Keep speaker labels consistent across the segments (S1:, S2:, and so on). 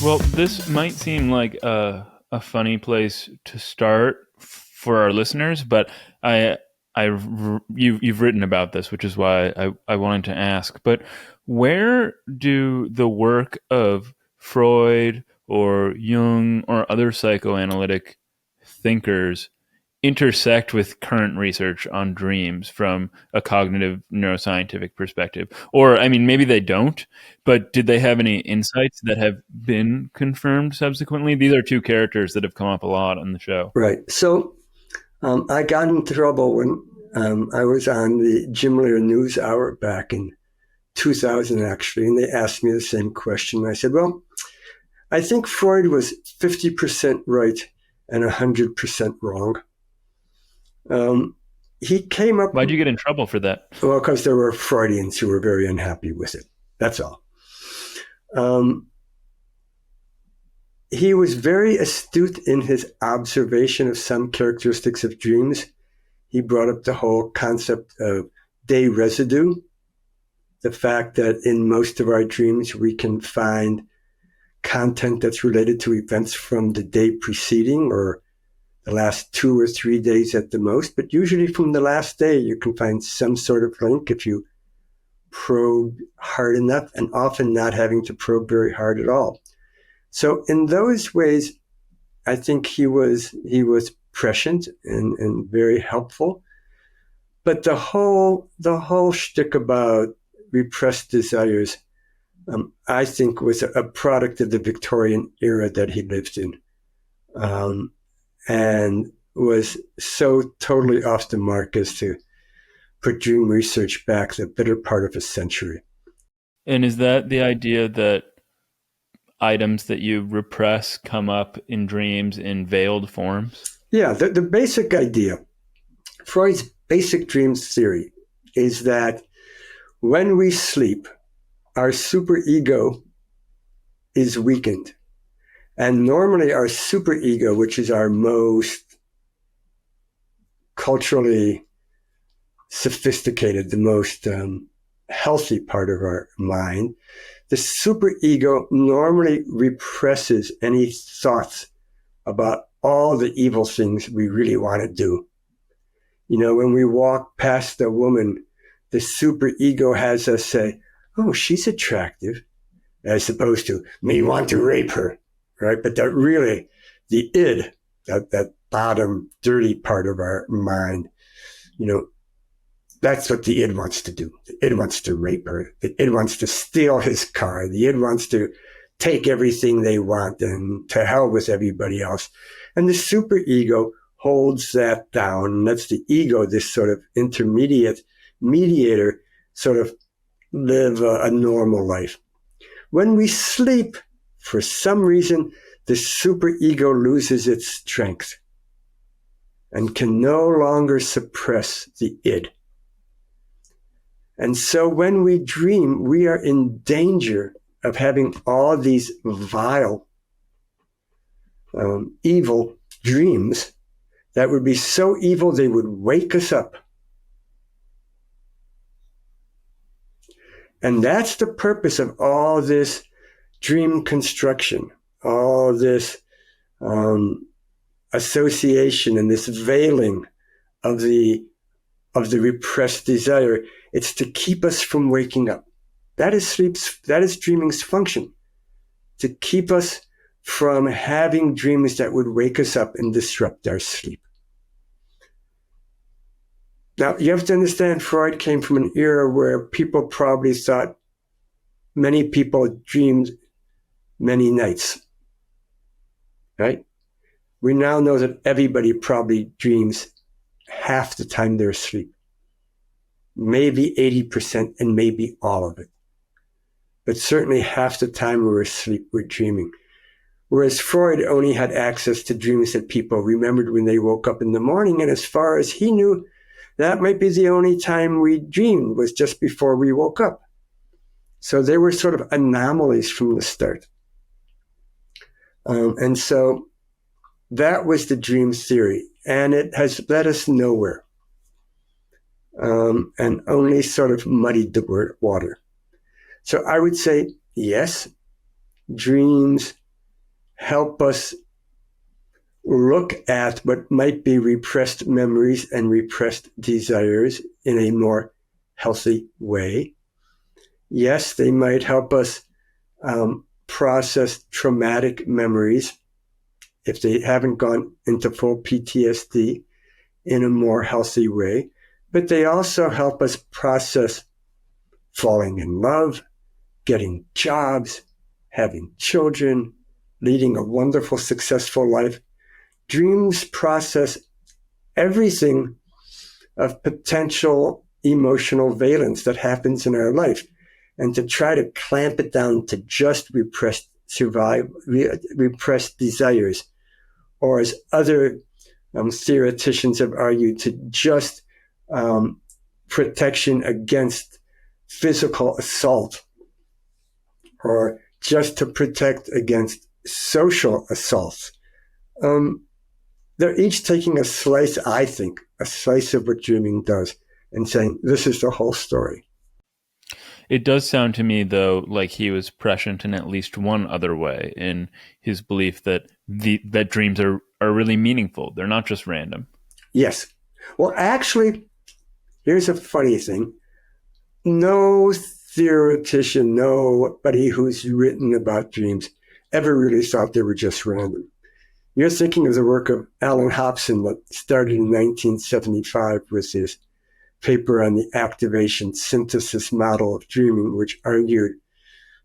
S1: Well, this might seem like a funny place to start for our listeners, but I, you've written about this, which is why I wanted to ask. But where do the work of Freud or Jung or other psychoanalytic thinkers intersect with current research on dreams from a cognitive neuroscientific perspective? Or, I mean, maybe they don't, but did they have any insights that have been confirmed subsequently? These are two characters that have come up a lot on the show.
S2: Right. So I got in trouble when I was on the Jim Lear News Hour back in 2000, actually, and they asked me the same question. I said, well, I think Freud was 50% right and 100% wrong. He came up,
S1: Why'd you get in trouble for that?
S2: well, because there were Freudians who were very unhappy with it. That's all. He was very astute in his observation of some characteristics of dreams. He brought up the whole concept of day residue, the fact that in most of our dreams we can find content that's related to events from the day preceding or the last 2 or 3 days at the most, but usually from the last day you can find some sort of link if you probe hard enough, and often not having to probe very hard at all. So in those ways, I think he was prescient and very helpful. But the whole shtick about repressed desires, I think, was a product of the Victorian era that he lived in, and was so totally off the mark as to put dream research back the better part of a century.
S1: And is that the idea that items that you repress come up in dreams in veiled forms?
S2: Yeah, the basic idea, Freud's basic dreams theory, is that when we sleep, our superego is weakened. And normally our superego, which is our most culturally sophisticated, the most healthy part of our mind, the superego normally represses any thoughts about all the evil things we really want to do. You know, when we walk past a woman, the superego has us say, oh, she's attractive, as opposed to me want to rape her, right? But that really, the id, that bottom dirty part of our mind, you know, that's what the id wants to do. The id wants to rape her. The id wants to steal his car. The id wants to take everything they want and to hell with everybody else. And the superego holds that down. And that's the ego, this sort of intermediate mediator, sort of live a normal life. When we sleep, for some reason, the superego loses its strength and can no longer suppress the id. And so when we dream, we are in danger of having all these vile, evil dreams that would be so evil they would wake us up. And that's the purpose of all this dream construction, all this association and this veiling of the repressed desire. It's to keep us from waking up. That is dreaming's function, to keep us from having dreams that would wake us up and disrupt our sleep. Now, you have to understand, Freud came from an era where people probably thought many people dreamed many nights, right? We now know that everybody probably dreams half the time they're asleep, maybe 80% and maybe all of it. But certainly half the time we're asleep, we're dreaming. Whereas Freud only had access to dreams that people remembered when they woke up in the morning. And as far as he knew, that might be the only time we dreamed was just before we woke up. So they were sort of anomalies from the start. And so that was the dream theory. And it has led us nowhere. And only sort of muddied the water. So I would say, yes, dreams help us look at what might be repressed memories and repressed desires in a more healthy way. Yes, they might help us process traumatic memories if they haven't gone into full PTSD in a more healthy way. But they also help us process falling in love, getting jobs, having children, leading a wonderful, successful life. Dreams process everything of potential emotional valence that happens in our life. And to try to clamp it down to just repressed desires, or as other theoreticians have argued, to just protection against physical assault, or just to protect against social assaults. They're each taking a slice, I think, a slice of what dreaming does, and saying, this is the whole story.
S1: It does sound to me, though, like he was prescient in at least one other way, in his belief that that dreams are really meaningful. They're not just random.
S2: Yes. Well, actually, here's a funny thing. No theoretician, nobody who's written about dreams ever really thought they were just random. You're thinking of the work of Alan Hobson that started in 1975 with his paper on the activation synthesis model of dreaming, which argued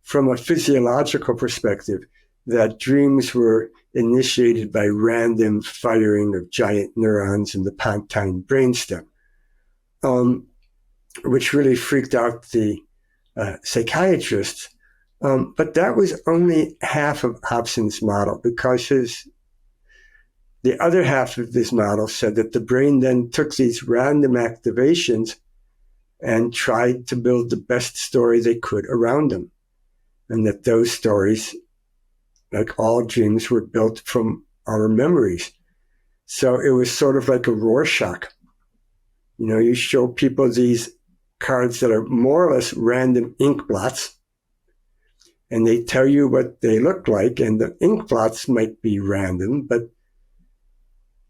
S2: from a physiological perspective that dreams were initiated by random firing of giant neurons in the pontine brainstem, which really freaked out the psychiatrists. But that was only half of Hobson's model, because the other half of this model said that the brain then took these random activations and tried to build the best story they could around them. And that those stories, like all dreams, were built from our memories. So it was sort of like a Rorschach. You show people these cards that are more or less random ink blots, and they tell you what they look like, and the ink blots might be random, but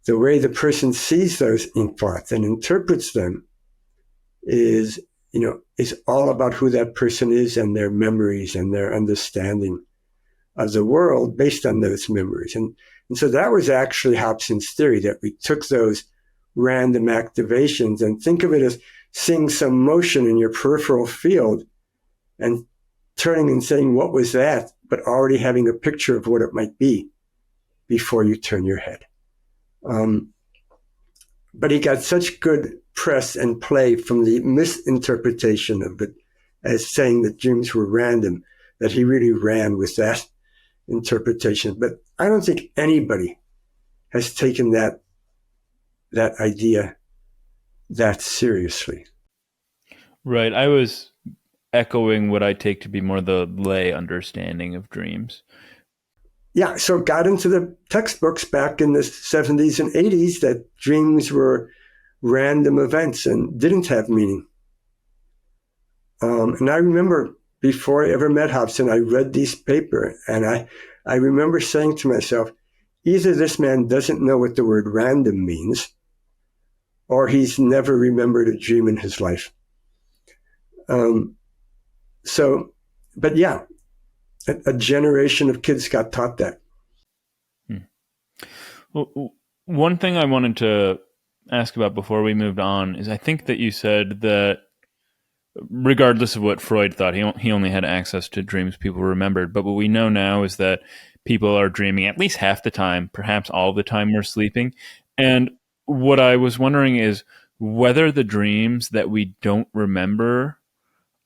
S2: the way the person sees those ink blots and interprets them is all about who that person is and their memories and their understanding of the world based on those memories. And so that was actually Hobson's theory, that we took those random activations, and think of it as seeing some motion in your peripheral field and turning and saying, what was that? But already having a picture of what it might be before you turn your head. But he got such good press and play from the misinterpretation of it as saying that dreams were random, that he really ran with that interpretation. But I don't think anybody has taken that idea that seriously.
S1: Right. I was echoing what I take to be more the lay understanding of dreams.
S2: Yeah, so got into the textbooks back in the 70s and 80s that dreams were random events and didn't have meaning. And I remember before I ever met Hobson, I read this paper, and I remember saying to myself, either this man doesn't know what the word random means, or he's never remembered a dream in his life. But yeah, a generation of kids got taught that.
S1: Well, one thing I wanted to ask about before we moved on is, I think that you said that regardless of what Freud thought, he only had access to dreams people remembered. But what we know now is that people are dreaming at least half the time, perhaps all the time we're sleeping. And what I was wondering is whether the dreams that we don't remember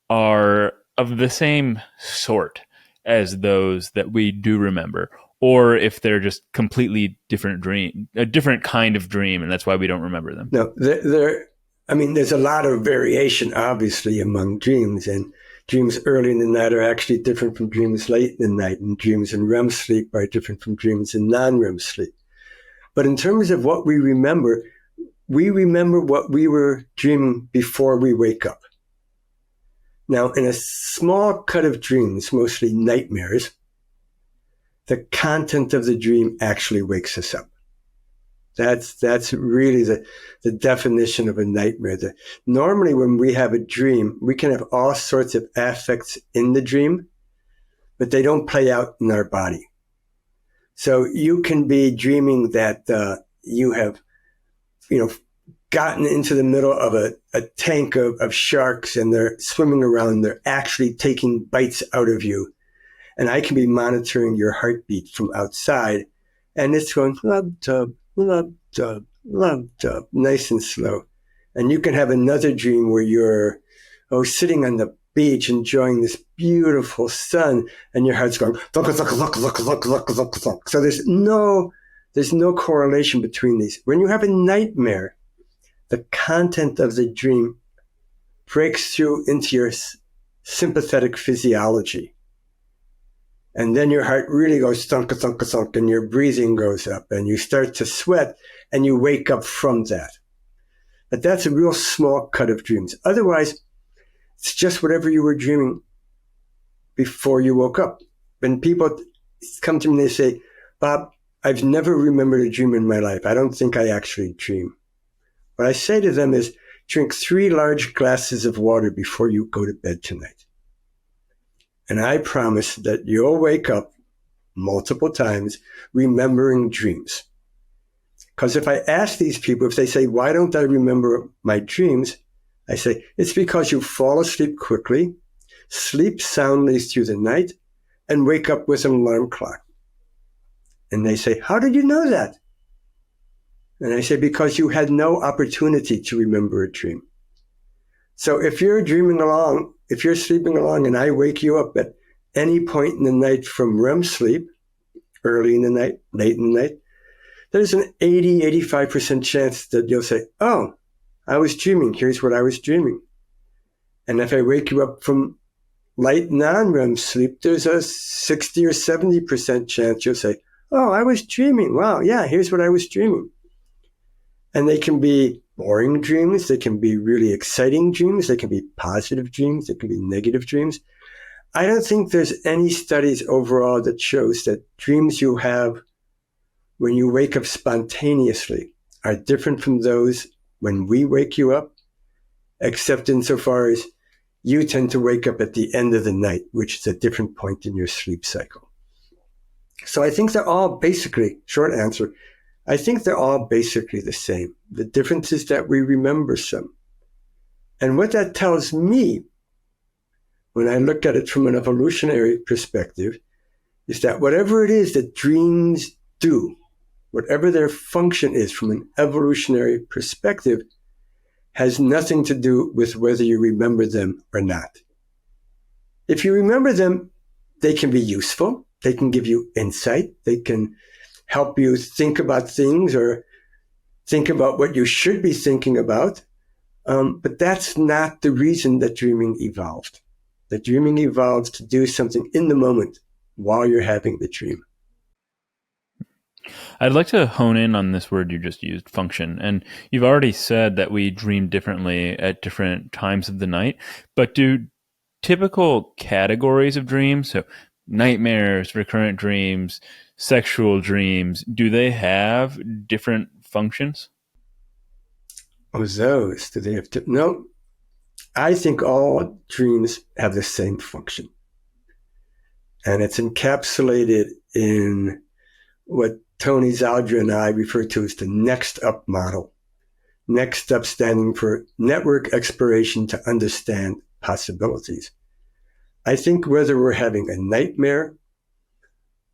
S1: are of the same sort as those that we do remember, or if they're just completely different a different kind of dream, and that's why we don't remember them.
S2: No, there's a lot of variation, obviously, among dreams, and dreams early in the night are actually different from dreams late in the night, and dreams in REM sleep are different from dreams in non-REM sleep. But in terms of what we remember what we were dreaming before we wake up. Now, in a small cut of dreams, mostly nightmares, the content of the dream actually wakes us up. That's really the definition of a nightmare. Normally, when we have a dream, we can have all sorts of affects in the dream, but they don't play out in our body. So you can be dreaming that you have, gotten into the middle of a tank of sharks and they're swimming around. They're actually taking bites out of you. And I can be monitoring your heartbeat from outside. And it's going, love tub, love tub, love tub, nice and slow. And you can have another dream where you're sitting on the beach enjoying this beautiful sun and your heart's going, thunk, thunk, thunk, thunk, thunk, thunk, thunk, thunk. So there's no correlation between these. When you have a nightmare, the content of the dream breaks through into your sympathetic physiology. And then your heart really goes thunk, thunk, thunk, and your breathing goes up, and you start to sweat, and you wake up from that. But that's a real small cut of dreams. Otherwise, it's just whatever you were dreaming before you woke up. When people come to me and they say, Bob, I've never remembered a dream in my life. I don't think I actually dream. What I say to them is, drink 3 large glasses of water before you go to bed tonight. And I promise that you'll wake up multiple times remembering dreams. Because if I ask these people, if they say, why don't I remember my dreams? I say, it's because you fall asleep quickly, sleep soundly through the night, and wake up with an alarm clock. And they say, how did you know that? And I say, because you had no opportunity to remember a dream. So if you're dreaming along, if you're sleeping along and I wake you up at any point in the night from REM sleep, early in the night, late in the night, there's an 85% chance that you'll say, oh, I was dreaming. Here's what I was dreaming. And if I wake you up from light non-REM sleep, there's a 60 or 70% chance you'll say, oh, I was dreaming. Wow, yeah, here's what I was dreaming. And they can be boring dreams. They can be really exciting dreams. They can be positive dreams. They can be negative dreams. I don't think there's any studies overall that shows that dreams you have when you wake up spontaneously are different from those when we wake you up, except insofar as you tend to wake up at the end of the night, which is a different point in your sleep cycle. So I think they're all basically, short answer, I think they're all basically the same. The difference is that we remember some. And what that tells me, when I look at it from an evolutionary perspective, is that whatever it is that dreams do, whatever their function is from an evolutionary perspective, has nothing to do with whether you remember them or not. If you remember them, they can be useful. They can give you insight. They can help you think about things or think about what you should be thinking about. But that's not the reason that dreaming evolved. That dreaming evolved to do something in the moment while you're having the dream.
S1: I'd like to hone in on this word you just used, function. And you've already said that we dream differently at different times of the night, but do typical categories of dreams, so nightmares, recurrent dreams, sexual dreams, do they have different functions?
S2: Oh, those, do they have to? No, I think all dreams have the same function. And it's encapsulated in what Tony Zaldra and I refer to as the next up model. Next up standing for network exploration to understand possibilities. I think whether we're having a nightmare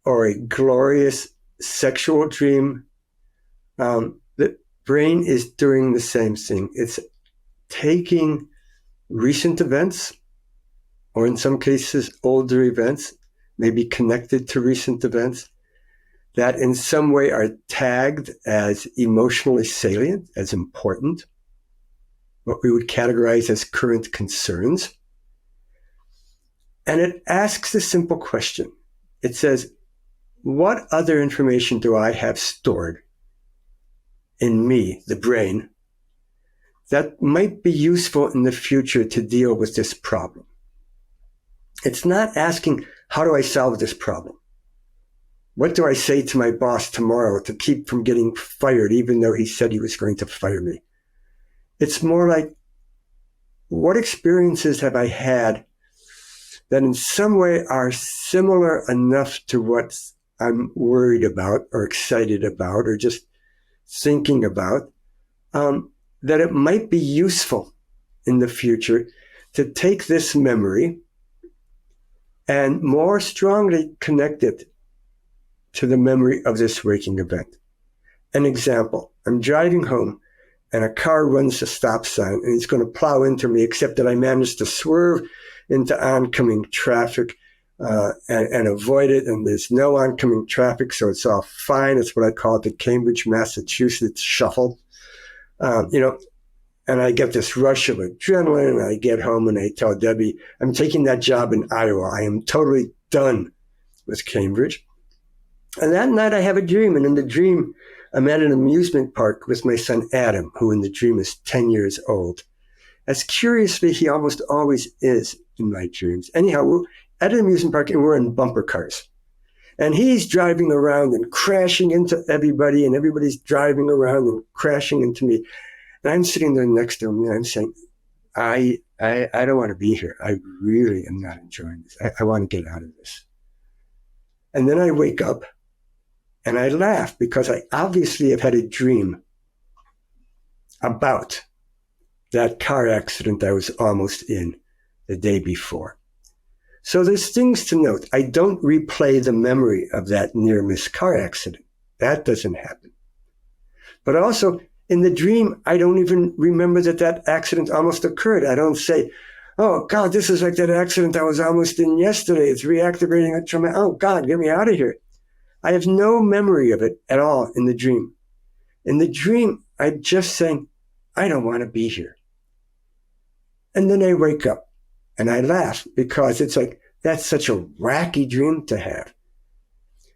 S2: or a glorious sexual dream, the brain is doing the same thing. It's taking recent events, or in some cases, older events, maybe connected to recent events, that in some way are tagged as emotionally salient, as important, what we would categorize as current concerns. And it asks the simple question. It says, what other information do I have stored in me, the brain, that might be useful in the future to deal with this problem? It's not asking, how do I solve this problem? What do I say to my boss tomorrow to keep from getting fired, even though he said he was going to fire me? It's more like, what experiences have I had that in some way are similar enough to what I'm worried about or excited about or just thinking about, that it might be useful in the future to take this memory and more strongly connect it to the memory of this waking event. An example, I'm driving home and a car runs a stop sign and it's going to plow into me, except that I managed to swerve into oncoming traffic and avoid it. And there's no oncoming traffic, so it's all fine. It's what I call the Cambridge, Massachusetts shuffle. And I get this rush of adrenaline, and I get home and I tell Debbie, I'm taking that job in Iowa. I am totally done with Cambridge. And that night I have a dream, and in the dream, I'm at an amusement park with my son Adam, who in the dream is 10 years old. As curiously, he almost always is in my dreams. Anyhow, we're at an amusement park and we're in bumper cars. And he's driving around and crashing into everybody, and everybody's driving around and crashing into me. And I'm sitting there next to him and I'm saying, I don't want to be here. I really am not enjoying this. I want to get out of this. And then I wake up and I laugh because I obviously have had a dream about that car accident I was almost in the day before. So there's things to note. I don't replay the memory of that near-miss car accident. That doesn't happen. But also, in the dream, I don't even remember that accident almost occurred. I don't say, oh, God, this is like that accident I was almost in yesterday. It's reactivating a trauma. Oh, God, get me out of here. I have no memory of it at all in the dream. In the dream, I'm just saying, I don't want to be here. And then I wake up and I laugh because it's like, that's such a wacky dream to have.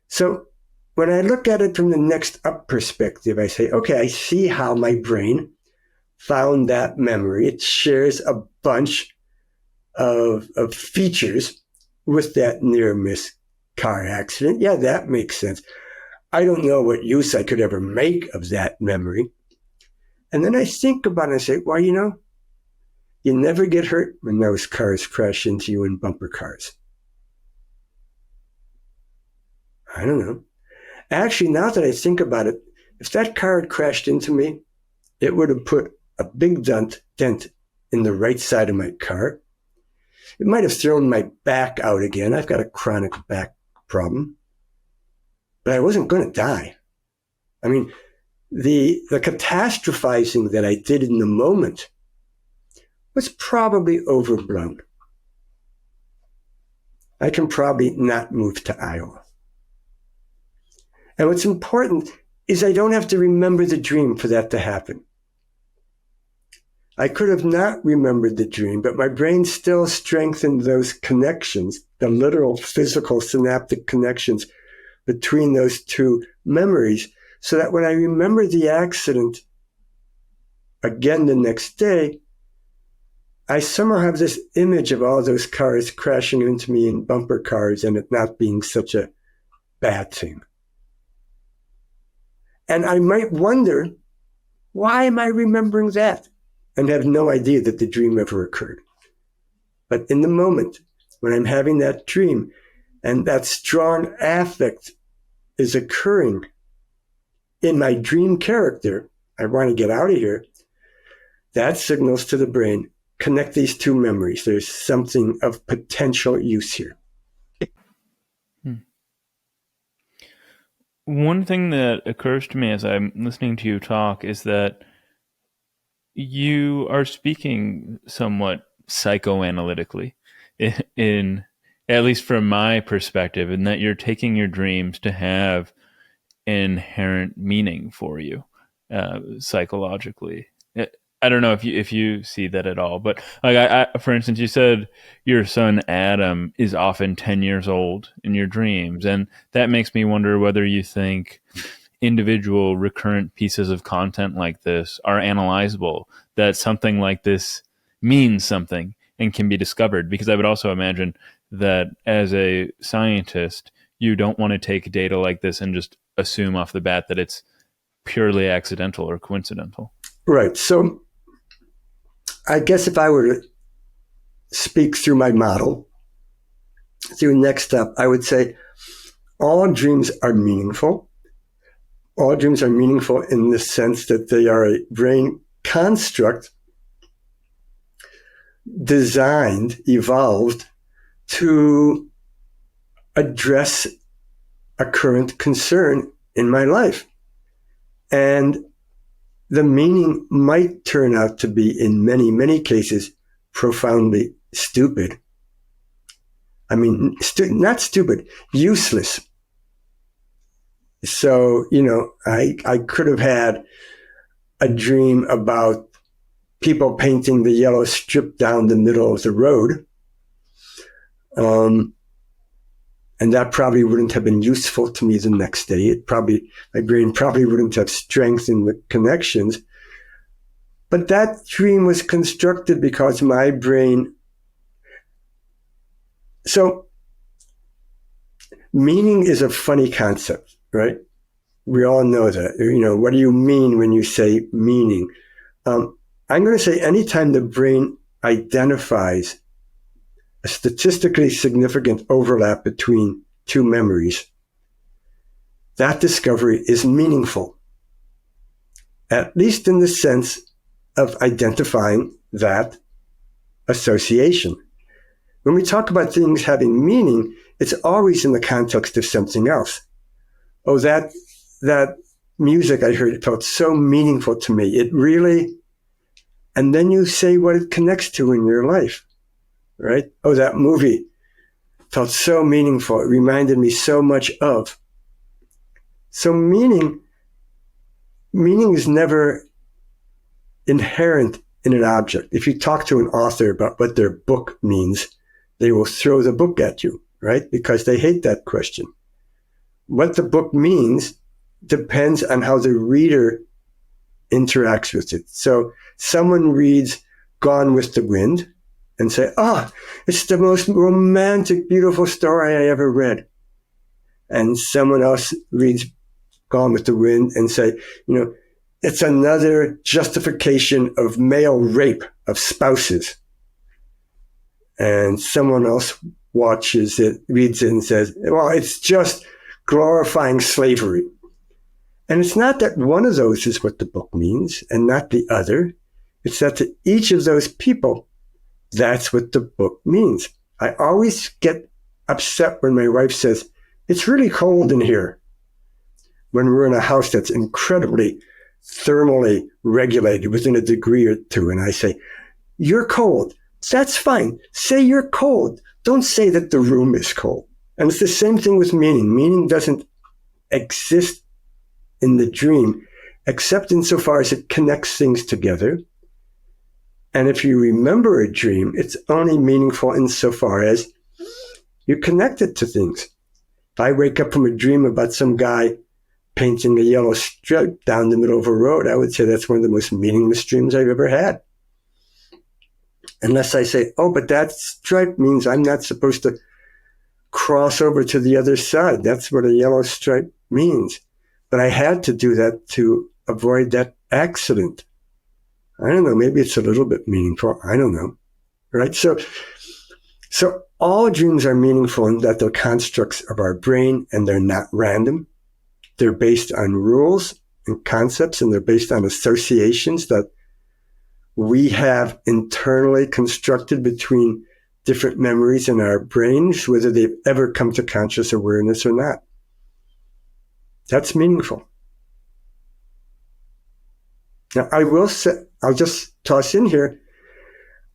S2: So when I look at it from the next up perspective, I say, okay, I see how my brain found that memory. It shares a bunch of features with that near-miss car accident. Yeah, that makes sense. I don't know what use I could ever make of that memory. And then I think about it and I say, well, you never get hurt when those cars crash into you in bumper cars. I don't know. Actually, now that I think about it, if that car had crashed into me, it would have put a big dent in the right side of my car. It might have thrown my back out again. I've got a chronic back problem. But I wasn't going to die. I mean, the catastrophizing that I did in the moment was probably overblown. I can probably not move to Iowa. And what's important is I don't have to remember the dream for that to happen. I could have not remembered the dream, but my brain still strengthened those connections, the literal physical synaptic connections between those two memories, so that when I remember the accident again the next day, I somehow have this image of all those cars crashing into me in bumper cars and it not being such a bad thing. And I might wonder, why am I remembering that? And have no idea that the dream ever occurred. But in the moment, when I'm having that dream, and that strong affect is occurring in my dream character, I want to get out of here, that signals to the brain, connect these two memories. There's something of potential use here.
S1: One thing that occurs to me as I'm listening to you talk is that you are speaking somewhat psychoanalytically in at least from my perspective, in that you're taking your dreams to have inherent meaning for you psychologically. I don't know if you see that at all, but like I for instance, you said your son Adam is often 10 years old in your dreams, and that makes me wonder whether you think individual recurrent pieces of content like this are analyzable, that something like this means something and can be discovered. Because I would also imagine that as a scientist, you don't want to take data like this and just assume off the bat that it's purely accidental or coincidental.
S2: Right. So I guess if I were to speak through my model, through next step, I would say all dreams are meaningful. All dreams are meaningful in the sense that they are a brain construct designed, evolved to address a current concern in my life. And the meaning might turn out to be, in many, many cases, profoundly stupid. I mean, not stupid, useless. So, I could have had a dream about people painting the yellow strip down the middle of the road. And that probably wouldn't have been useful to me the next day. My brain probably wouldn't have strengthened the connections. But that dream was constructed because my brain. So meaning is a funny concept, right? We all know that. What do you mean when you say meaning? I'm going to say anytime the brain identifies a statistically significant overlap between two memories, that discovery is meaningful, at least in the sense of identifying that association. When we talk about things having meaning, it's always in the context of something else. Oh, that music I heard, it felt so meaningful to me. It really, and then you say what it connects to in your life. Right? Oh, that movie felt so meaningful. It reminded me so much of. So meaning is never inherent in an object. If you talk to an author about what their book means, they will throw the book at you, right? Because they hate that question. What the book means depends on how the reader interacts with it. So someone reads Gone with the Wind and say, it's the most romantic, beautiful story I ever read. And someone else reads Gone with the Wind and say, it's another justification of male rape of spouses. And someone else watches it, reads it and says, well, it's just glorifying slavery. And it's not that one of those is what the book means and not the other. It's that to each of those people, that's what the book means. I always get upset when my wife says, it's really cold in here, when we're in a house that's incredibly thermally regulated within a degree or two. And I say, you're cold. That's fine. Say you're cold. Don't say that the room is cold. And it's the same thing with meaning. Meaning doesn't exist in the dream, except insofar as it connects things together. And if you remember a dream, it's only meaningful insofar as you connect it to things. If I wake up from a dream about some guy painting a yellow stripe down the middle of a road, I would say that's one of the most meaningless dreams I've ever had. Unless I say, but that stripe means I'm not supposed to cross over to the other side. That's what a yellow stripe means. But I had to do that to avoid that accident. I don't know, maybe it's a little bit meaningful. I don't know, right? So all dreams are meaningful in that they're constructs of our brain and they're not random. They're based on rules and concepts, and they're based on associations that we have internally constructed between different memories in our brains, whether they've ever come to conscious awareness or not. That's meaningful. Now, I'll just toss in here,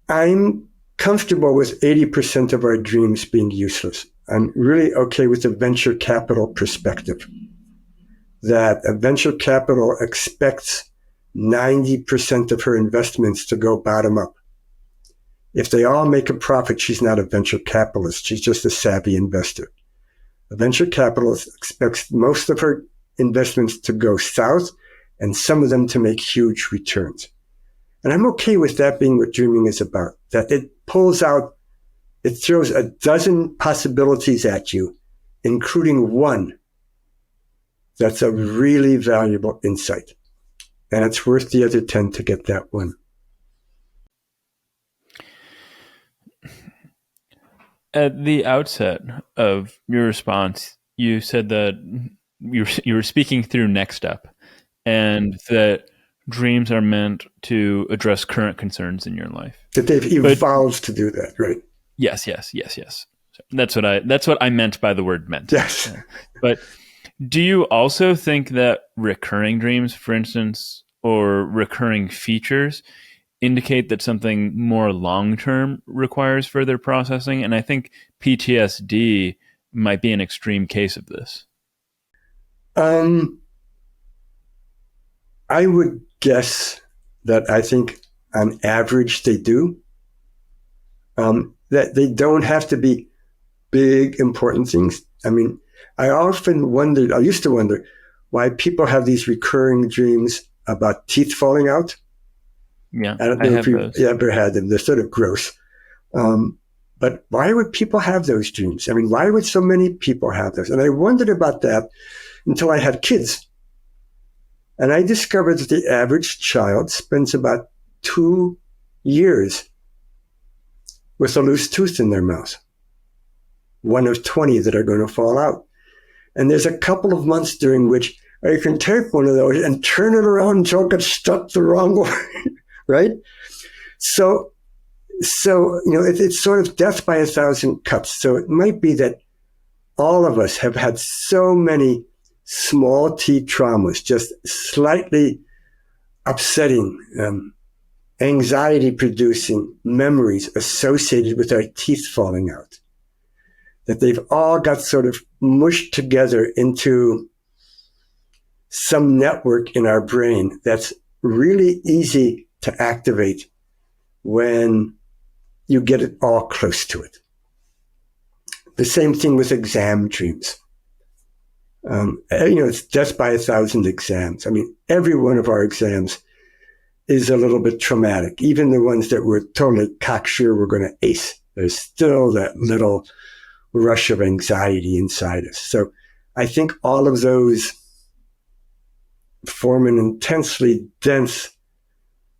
S2: I'm comfortable with 80% of our dreams being useless. I'm really okay with the venture capital perspective, that a venture capital expects 90% of her investments to go bottom up. If they all make a profit, she's not a venture capitalist. She's just a savvy investor. A venture capitalist expects most of her investments to go south and some of them to make huge returns. And I'm okay with that being what dreaming is about, that it throws a dozen possibilities at you including one that's a really valuable insight. And it's worth the other 10 to get that one.
S1: At the outset of your response, you said that you were speaking through next step, and that dreams are meant to address current concerns in your life.
S2: That they've evolved to do that, right?
S1: Yes. That's what I meant by the word meant.
S2: Yes.
S1: But do you also think that recurring dreams, for instance, or recurring features indicate that something more long-term requires further processing? And I think PTSD might be an extreme case of this.
S2: I would guess that I think on average they do. That they don't have to be big, important things. I mean, I used to wonder why people have these recurring dreams about teeth falling out.
S1: Yeah,
S2: I don't know if you've ever had them. They're sort of gross. But why would people have those dreams? I mean, why would so many people have those? And I wondered about that until I had kids. And I discovered that the average child spends about 2 years with a loose tooth in their mouth, one of 20 that are going to fall out. And there's a couple of months during which I can take one of those and turn it around until it gets stuck the wrong way, right? So it's sort of death by 1,000 cuts. So it might be that all of us have had so many small t traumas, just slightly upsetting, anxiety-producing memories associated with our teeth falling out, that they've all got sort of mushed together into some network in our brain that's really easy to activate when you get it all close to it. The same thing with exam dreams. It's death by 1,000 exams. I mean, every one of our exams is a little bit traumatic. Even the ones that we're totally cocksure we're going to ace, there's still that little rush of anxiety inside us. So I think all of those form an intensely dense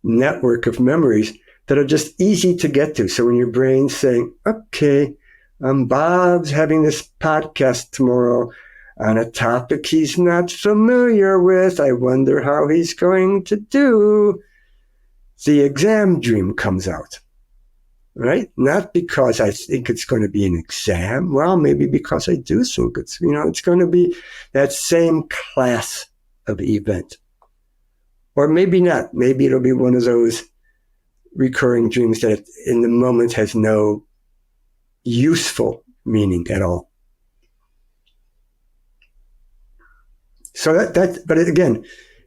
S2: network of memories that are just easy to get to. So when your brain's saying, okay, Bob's having this podcast tomorrow on a topic he's not familiar with, I wonder how he's going to do, the exam dream comes out, right? Not because I think it's going to be an exam. Well, maybe because I do think it's going to be that same class of event. Or maybe not. Maybe it'll be one of those recurring dreams that in the moment has no useful meaning at all. So but again,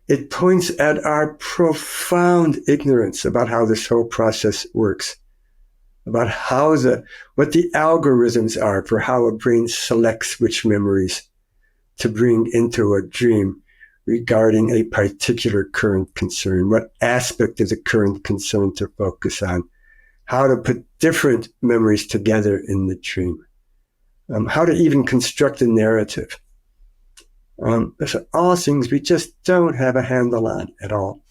S2: it points at our profound ignorance about how this whole process works, about what the algorithms are for how a brain selects which memories to bring into a dream regarding a particular current concern, what aspect of the current concern to focus on, how to put different memories together in the dream, how to even construct a narrative. Those are all things we just don't have a handle on at all.